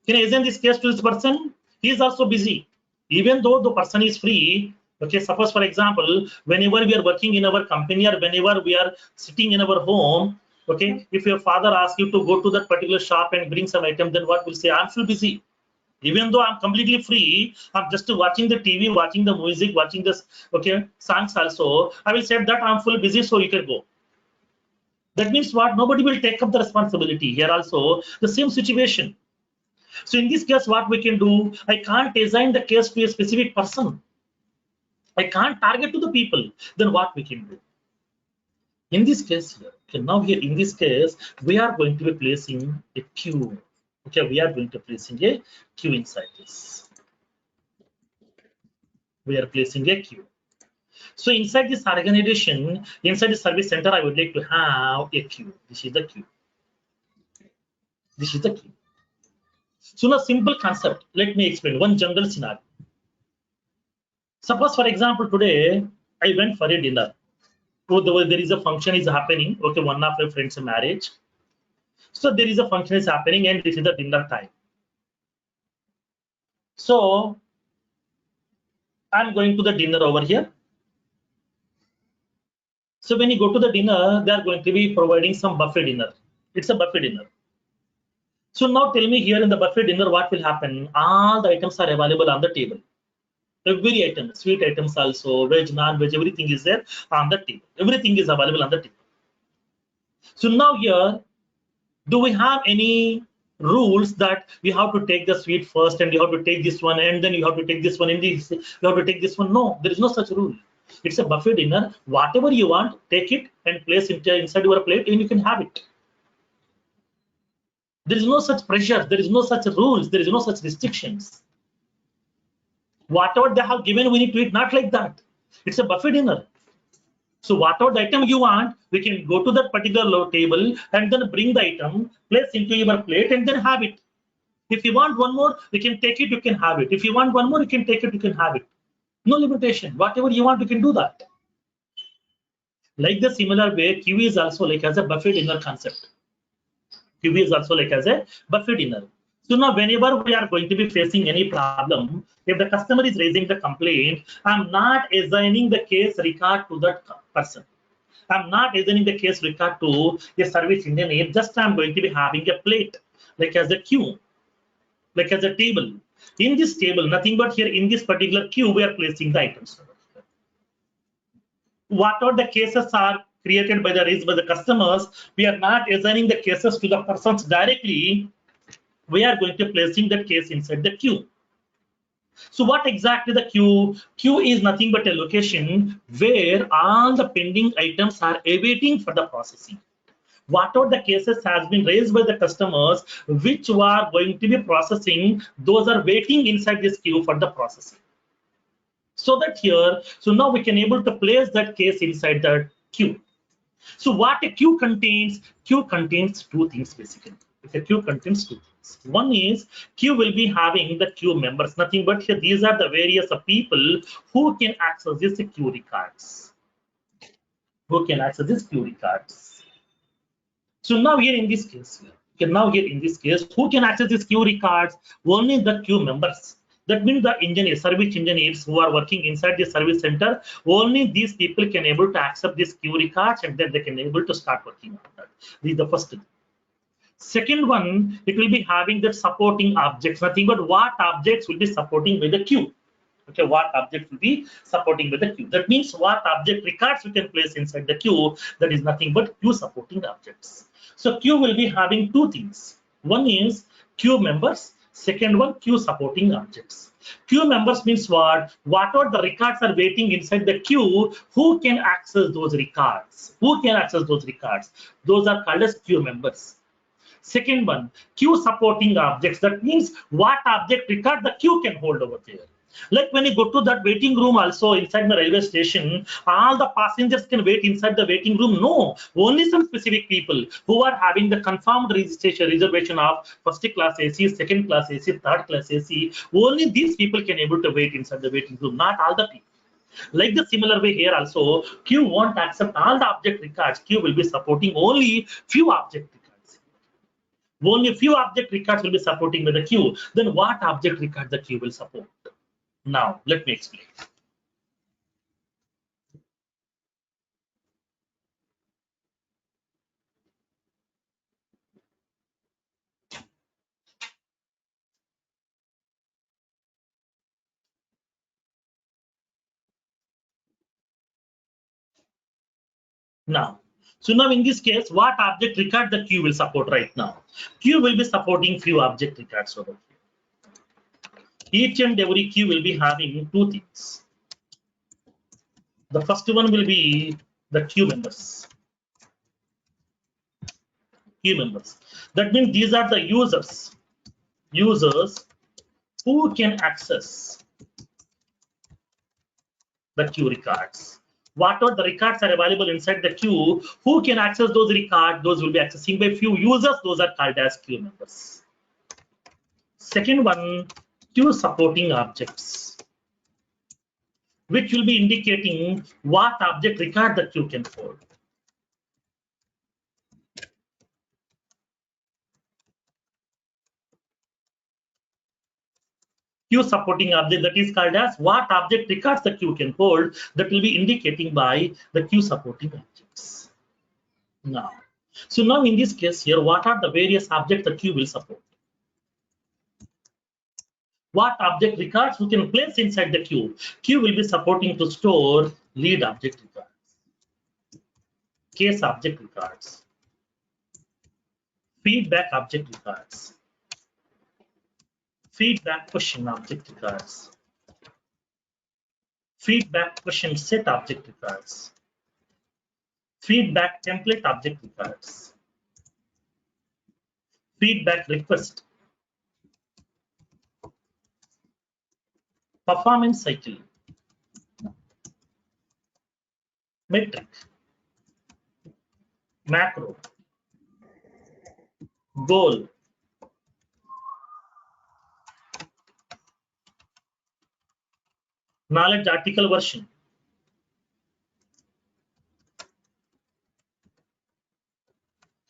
can I assign this case to this person? He is also busy. Even though the person is free, okay, suppose for example, whenever we are working in our company or whenever we are sitting in our home, okay, if your father asks you to go to that particular shop and bring some item, then what will say? I'm full busy. Even though I'm completely free, I'm just watching the TV, watching the music, watching this, okay, songs also. I will say that I'm full busy, so you can go. That means what? Nobody will take up the responsibility. Here also, the same situation. So in this case, what we can do, I can't assign the case to a specific person. I can't target to the people. Then what we can do? In this case here, okay, now here in this case, we are going to be placing a queue. Okay, we are going to placing a queue inside this. We are placing a queue. So inside this organization, inside the service center, I would like to have a queue. This is the queue. This is the queue. So now simple concept. Let me explain one general scenario. Suppose, for example, today I went for a dinner. So there is a function is happening. Okay, one of my friends' marriage. So there is a function is happening, and this is the dinner time. So I'm going to the dinner over here. So when you go to the dinner, they are going to be providing some buffet dinner. It's a buffet dinner. So now tell me here in the buffet dinner, what will happen? All the items are available on the table. Every item, sweet items also, veg, non-veg, everything is there on the table. Everything is available on the table. So now here, do we have any rules that you have to take the sweet first and you have to take this one and then you have to take this one and this, you have to take this one? No, there is no such rule. It's a buffet dinner. Whatever you want, take it and place it inside your plate and you can have it. There is no such pressure. There is no such rules. There is no such restrictions. Whatever they have given, we need to eat. Not like that. It's a buffet dinner. So whatever the item you want, we can go to that particular table and then bring the item, place into your plate and then have it. If you want one more, you can take it, you can have it. If you want one more, you can take it, you can have it. No limitation. Whatever you want, you can do that. Like the similar way, QE is also like as a buffet dinner concept. QE is also like as a buffet dinner. So now whenever we are going to be facing any problem, if the customer is raising the complaint, I'm not assigning the case record to that person. I'm not assigning the case record to a service engineer. Just I'm going to be having a plate, like as a queue, like as a table. In this table, nothing but here in this particular queue, we are placing the items. whatever the cases are created by raised by the customers, we are not assigning the cases to the persons directly. We are going to placing that case inside the queue. So what exactly the queue? Queue is nothing but a location where all the pending items are awaiting for the processing. Whatever the cases has been raised by the customers, which are going to be processing, those are waiting inside this queue for the processing. So that here, so now we can able to place that case inside the queue. So what a queue contains two things basically. If a queue contains two things. One is queue will be having the queue members, nothing but here these are the various people who can access this queue records. Who can access this queue records. So now here in this case, who can access these queue records? Only the queue members. That means the engineers, service engineers who are working inside the service center, only these people can able to accept these queue records and then they can able to start working on that. This is the first thing. Second one, it will be having the supporting objects, nothing but what objects will be supporting with the queue. Okay, what object will be supporting with the queue. That means what object records we can place inside the queue, that is nothing but queue supporting objects. So queue will be having two things. One is queue members, second one queue supporting objects. Queue members means what? Whatever the records are waiting inside the queue, who can access those records? Who can access those records? Those are called as queue members. Second one, queue supporting objects. That means what object record the queue can hold over there. Like when you go to that waiting room also inside the railway station, all the passengers can wait inside the waiting room. No, only some specific people who are having the confirmed reservation of first class AC, second class AC, third class AC. Only these people can able to wait inside the waiting room, not all the people. Like the similar way here also, queue won't accept all the object records. Queue will be supporting only few object records. Only a few object records will be supporting with the queue. Then what object record the queue will support? Now, let me explain. Now, so now in this case, what object record the queue will support right now? Queue will be supporting few object records over here. Each and every queue will be having two things. The first one will be the queue members. Queue members. That means these are the users who can access the queue records. Whatever the records are available inside the queue, who can access those records? Those will be accessing by few users. Those are called as queue members. Second one, queue supporting objects, which will be indicating what object record the queue can hold. Queue supporting object, that is called as what object records the queue can hold, that will be indicating by the queue supporting objects. Now, so now in this case here, what are the various objects the queue will support? What object records we can place inside the queue? Queue will be supporting to store lead object records, case object records, feedback object records, feedback question object records, feedback question set object records, feedback template object records, feedback request, performance cycle, metric, macro, goal, knowledge article version,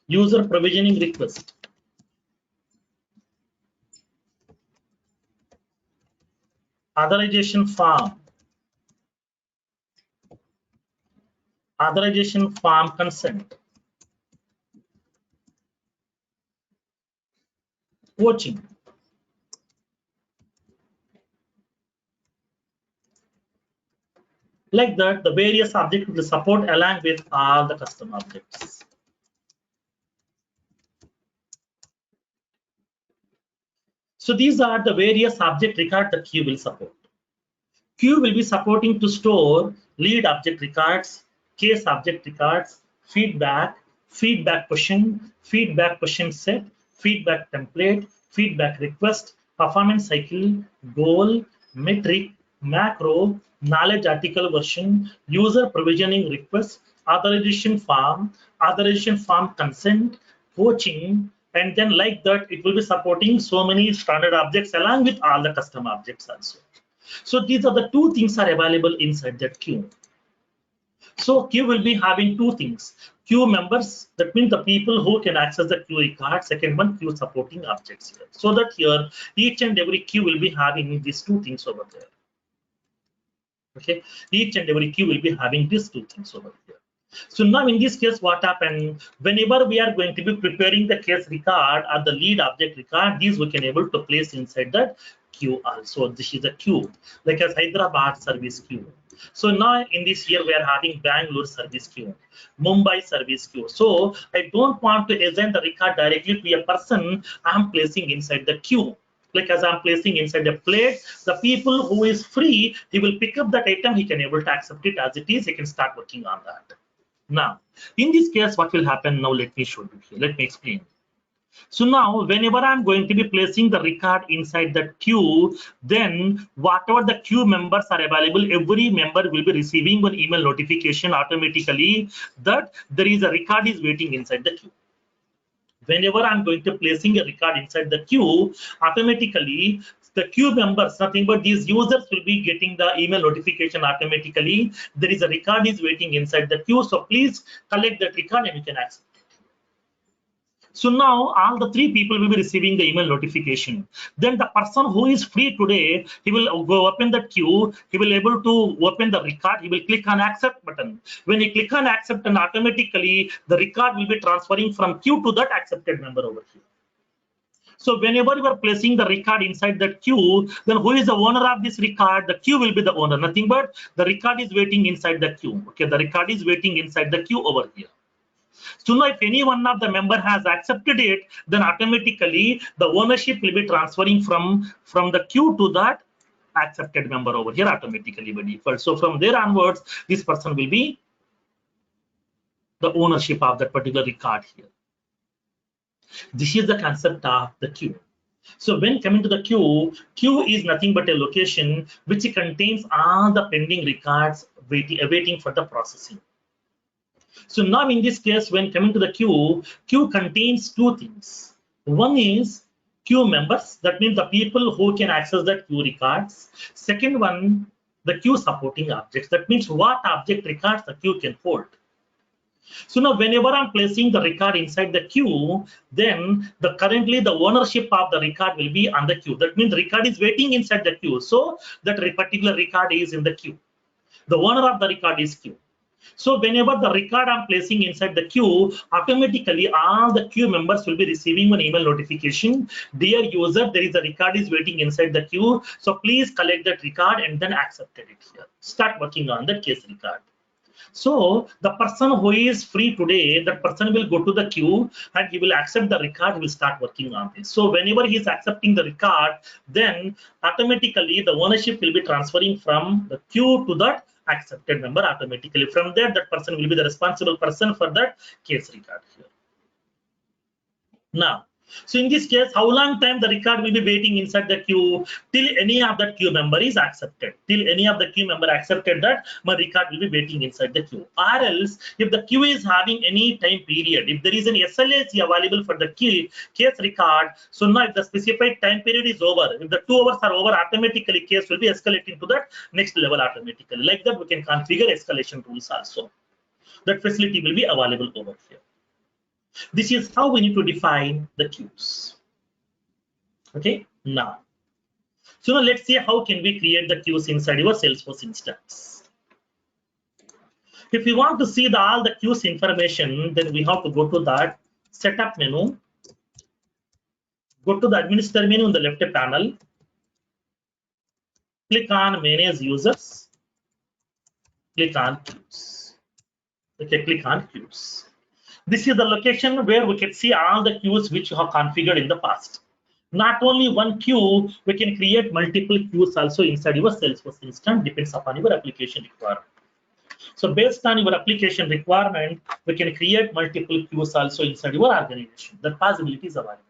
user provisioning request, authorization form, consent, coaching, Like that, the various objects will support along with all the custom objects. So these are the various object records the queue will support. Queue will be supporting to store lead object records, case object records, feedback, feedback question set, feedback template, feedback request, performance cycle, goal, metric, macro, knowledge article version, user provisioning request, authorization form consent, coaching, and then like that it will be supporting so many standard objects along with all the custom objects also. So these are the two things are available inside that queue. So queue will be having two things. Queue members, that means the people who can access the queue record. Second one, queue supporting objects here. So that here, each and every queue will be having these two things over there. Okay, each and every queue will be having these two things over here. So now in this case, what happened? Whenever we are going to be preparing the case record or the lead object record, these we can able to place inside that queue also. This is a queue, like as Hyderabad service queue. So now in this year, we are having Bangalore service queue, Mumbai service queue. So I don't want to assign the record directly to a person. I'm placing inside the queue. Like as I'm placing inside the plate, the people who is free, he will pick up that item, he can able to accept it as it is, he can start working on that. Now, in this case, what will happen now? Let me show you here. Let me explain. So now, whenever I'm going to be placing the record inside the queue, then whatever the queue members are available, every member will be receiving one email notification automatically that there is a record is waiting inside the queue. Whenever I'm going to placing a record inside the queue, automatically the queue members, nothing but these users will be getting the email notification automatically. There is a record is waiting inside the queue. So please collect that record and you can access it. So now all the three people will be receiving the email notification. Then the person who is free today, he will go open the queue. He will able to open the record. He will click on accept button. When he click on accept, and automatically the record will be transferring from queue to that accepted member over here. So whenever you are placing the record inside that queue, then who is the owner of this record? The queue will be the owner, nothing but the record is waiting inside the queue. Okay, the record is waiting inside the queue over here. So now if any one of the member has accepted it, then automatically the ownership will be transferring from the queue to that accepted member over here automatically by default. So from there onwards, this person will be the ownership of that particular record here. This is the concept of the queue. So when coming to the queue, queue is nothing but a location which contains all the pending records waiting for the processing. So now in this case, when coming to the queue, queue contains two things. One is queue members, that means the people who can access the queue records. Second one, the queue supporting objects, that means what object records the queue can hold. So now whenever I'm placing the record inside the queue, then currently the ownership of the record will be on the queue. That means the record is waiting inside the queue. So that particular record is in the queue. The owner of the record is queue. So whenever the record I'm placing inside the queue, automatically all the queue members will be receiving an email notification. Dear user, there is a record is waiting inside the queue. So please collect that record and then accept it here. Start working on that case record. So the person who is free today, that person will go to the queue and he will accept the record, he will start working on this. So whenever he is accepting the record, then automatically the ownership will be transferring from the queue to that accepted member automatically. From there, that person will be the responsible person for that case record here. Now, so in this case, how long time the record will be waiting inside the queue? Till any of that queue member is accepted. Till any of the queue member accepted that, my record will be waiting inside the queue. Or else, if the queue is having any time period, if there is an SLAC available for the case record, so now if the specified time period is over, if the 2 hours are over, automatically case will be escalating to that next level automatically. Like that, we can configure escalation rules also. That facility will be available over here. This is how we need to define the queues. Okay, now. So now let's see how can we create the queues inside your Salesforce instance. If you want to see all the queues information, then we have to go to that setup menu. Go to the administrator menu in the left panel. Click on manage users. Click on queues. Okay, click on queues. This is the location where we can see all the queues which you have configured in the past. Not only one queue, we can create multiple queues also inside your Salesforce instance, depends upon your application requirement. So based on your application requirement, we can create multiple queues also inside your organization. The possibility is available.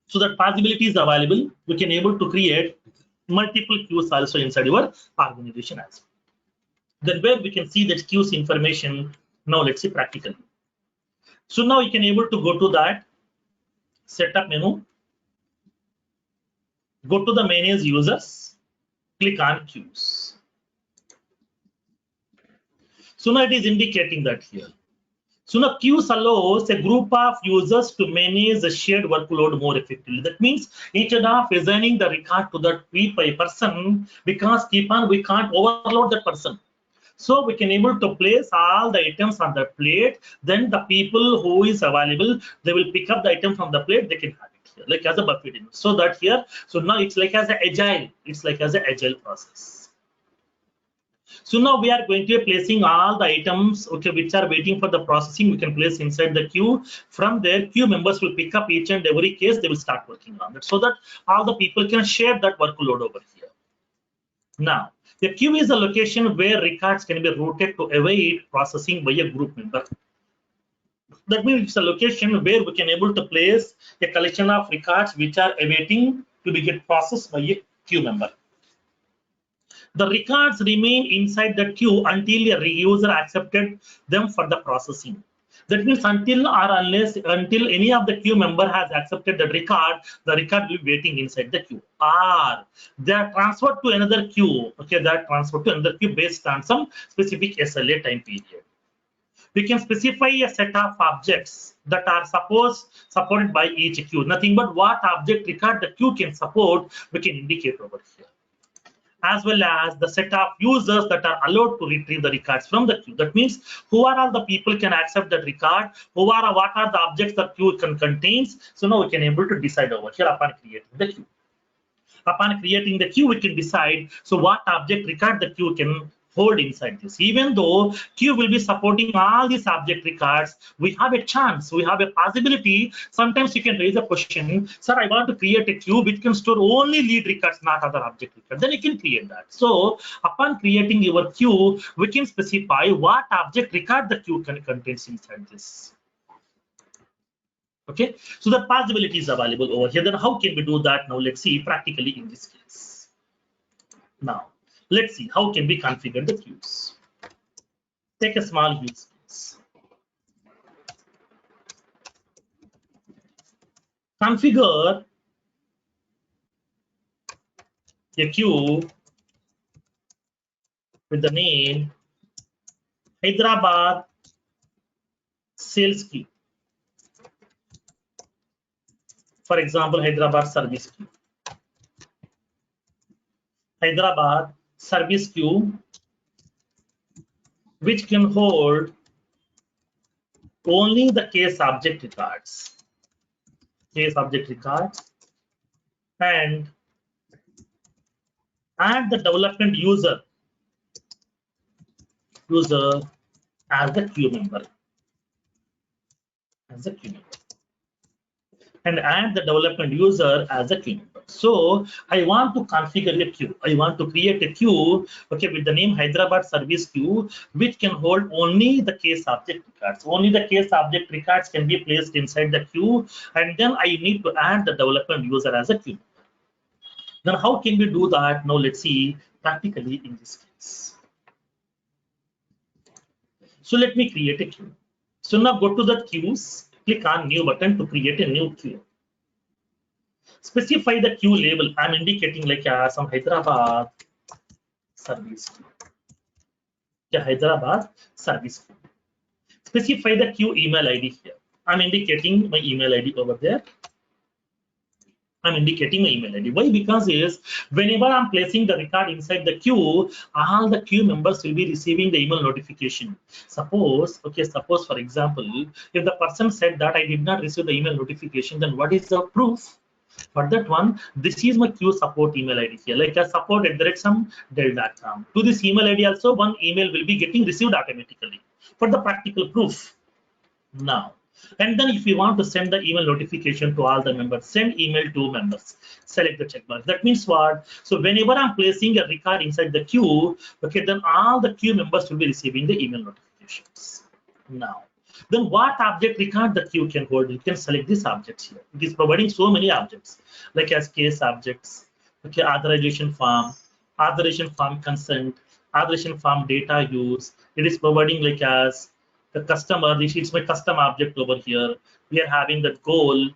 So that possibility is available. We can able to create multiple queues also inside your organization as well. Then where we can see that queues information. Now let's see practically. So now you can able to go to that setup menu, go to the manage users, click on queues. So now it is indicating that here. So now queues allows a group of users to manage the shared workload more effectively. That means instead of assigning the record to that person, because we can't overload that person. So we can able to place all the items on the plate. Then the people who is available, they will pick up the item from the plate. They can have it here, like as a buffet. So that here, so now it's like as an agile. It's like as an agile process. So now we are going to be placing all the items, okay, which are waiting for the processing. We can place inside the queue. From there, queue members will pick up each and every case. They will start working on it, so that all the people can share that workload over here. Now, the queue is a location where records can be routed to await processing by a group member. That means it's a location where we can able to place a collection of records which are awaiting to be get processed by a queue member. The records remain inside the queue until a user accepted them for the processing. That means until any of the queue member has accepted the record will be waiting inside the queue. Or they are transferred to another queue. Okay, they are transferred to another queue based on some specific SLA time period. We can specify a set of objects that are supported by each queue. Nothing but what object record the queue can support, we can indicate over here. As well as the set of users that are allowed to retrieve the records from the queue. That means who are all the people can accept that record, what are the objects the queue contains. So now we can able to decide over here upon creating the queue. Upon creating the queue, we can decide so what object record the queue can hold inside this. Even though queue will be supporting all these object records, we have a chance, we have a possibility. Sometimes you can raise a question, sir, I want to create a queue which can store only lead records, not other object records. Then you can create that. So upon creating your queue, we can specify what object record the queue contains inside this. Okay, so the possibility is available over here. Then how can we do that? Now let's see practically in this case. Now let's see how can we configure the queues. Take a small use case. Configure a queue with the name Hyderabad sales queue. For example, Hyderabad service queue. Hyderabad service queue, which can hold only the case object records. Case object records, and add the development user as the queue member. And add the development user as a queue member. So I want to configure a queue. I want to create a queue, okay, with the name Hyderabad service queue, which can hold only the case object records. Only the case object records can be placed inside the queue, and then I need to add the development user as a queue. Then how can we do that? Now let's see practically in this case. So let me create a queue. So now go to the queues. Click on new button to create a new queue. Specify the queue label. I'm indicating like some Hyderabad service queue. Yeah, Hyderabad service queue. Specify the queue email ID here. I'm indicating my email ID over there. I'm indicating my email ID. Why? Because is whenever I'm placing the record inside the queue, all the queue members will be receiving the email notification. Suppose for example, if the person said that I did not receive the email notification, then what is the proof? For that one, this is my queue support email ID here, like a support@some.dell.com. To this email ID also, one email will be getting received automatically for the practical proof. Now, and then if you want to send the email notification to all the members, send email to members, select the checkbox. That means what? So whenever I'm placing a record inside the queue, okay, then all the queue members will be receiving the email notifications. Now, then what object record the queue can hold? You can select these objects here. It is providing so many objects, like as case objects, okay, authorization form consent, authorization form data use. It is providing like as the customer, this is my custom object over here. We are having the goal,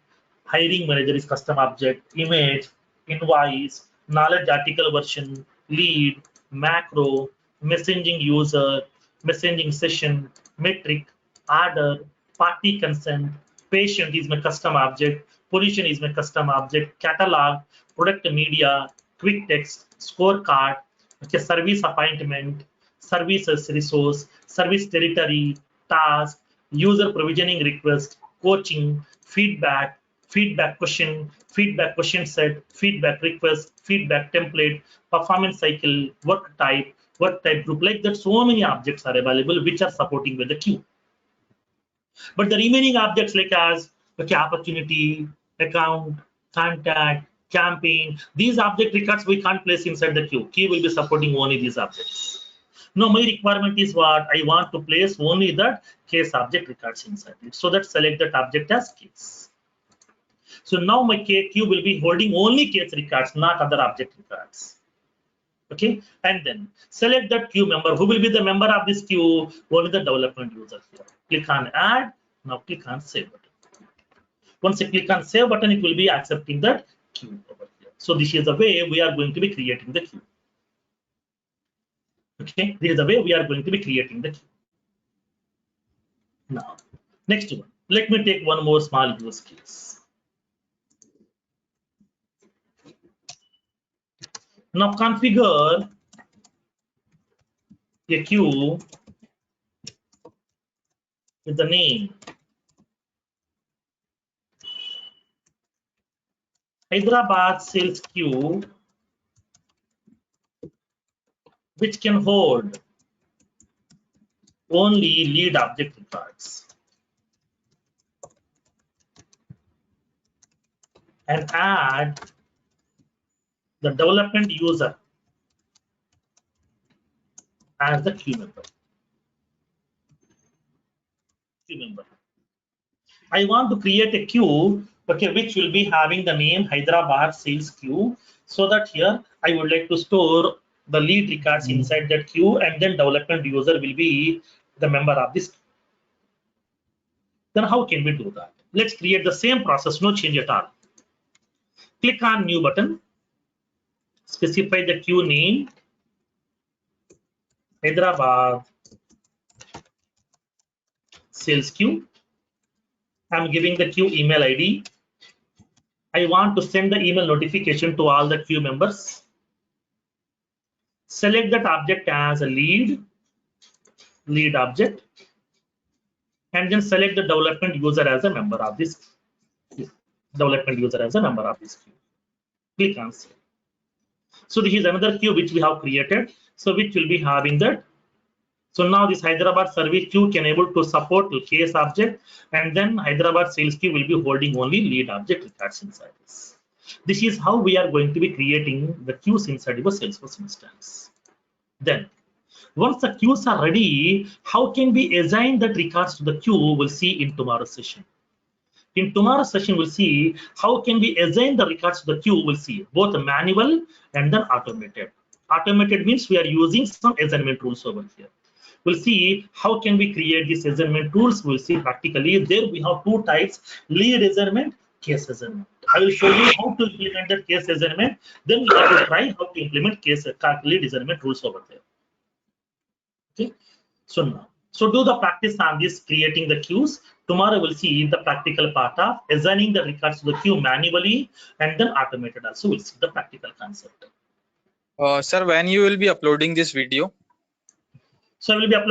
hiring manager is custom object, image, invoice, knowledge article version, lead, macro, messaging user, messaging session, metric, order, party consent, patient is my custom object, position is my custom object, catalog, product media, quick text, scorecard, okay, service appointment, services resource, service territory, task, user provisioning request, coaching, feedback, feedback question set, feedback request, feedback template, performance cycle, work type group. Like that, so many objects are available which are supporting with the queue. But the remaining objects like as okay, opportunity, account, contact, campaign, these object records we can't place inside the queue. Queue will be supporting only these objects. Now my requirement is what? I want to place only the case object records inside it. So that select that object as case. So now my queue will be holding only case records, not other object records. Okay, and then select that queue member. Who will be the member of this queue? Only the development user here. Click on add. Now click on save button. Once you click on save button, it will be accepting that queue over here. So this is the way we are going to be creating the queue. Okay, this is the way we are going to be creating the queue. Now, next one. Let me take one more small use case. Now configure a queue with the name Hyderabad sales queue, which can hold only lead object records, and add the development user as the queue member. I want to create a queue, okay, which will be having the name Hyderabad sales queue, so that here I would like to store the lead records inside that queue, and then development user will be the member of this queue. Then how can we do that? Let's create the same process, no change at all. Click on new button, specify the queue name, Hyderabad sales queue. I'm giving the queue email ID. I want to send the email notification to all the queue members. Select that object as a lead object, and then select the development user as a member of this queue. Click on save. So this is another queue which we have created, so which will be having that. So now this Hyderabad service queue can able to support the case object, and then Hyderabad sales queue will be holding only lead object records inside this. This is how we are going to be creating the queues inside your Salesforce instance. Then, once the queues are ready, how can we assign that records to the queue? We'll see in tomorrow's session. In tomorrow's session, we'll see how can we assign the records to the queue. We'll see both manual and then automated. Automated means we are using some assignment rules over here. We'll see how can we create these assignment rules. We'll see practically. There we have two types: lead assignment, case assignment. I will show you how to implement that case assignment. Then we have to try how to implement lead assignment rules over there. Okay. So now, do the practice on this creating the queues. Tomorrow we'll see the practical part of assigning the records to the queue manually and then automated. Also, we'll see the practical concept. Sir, when you will be uploading this video? So I will be uploading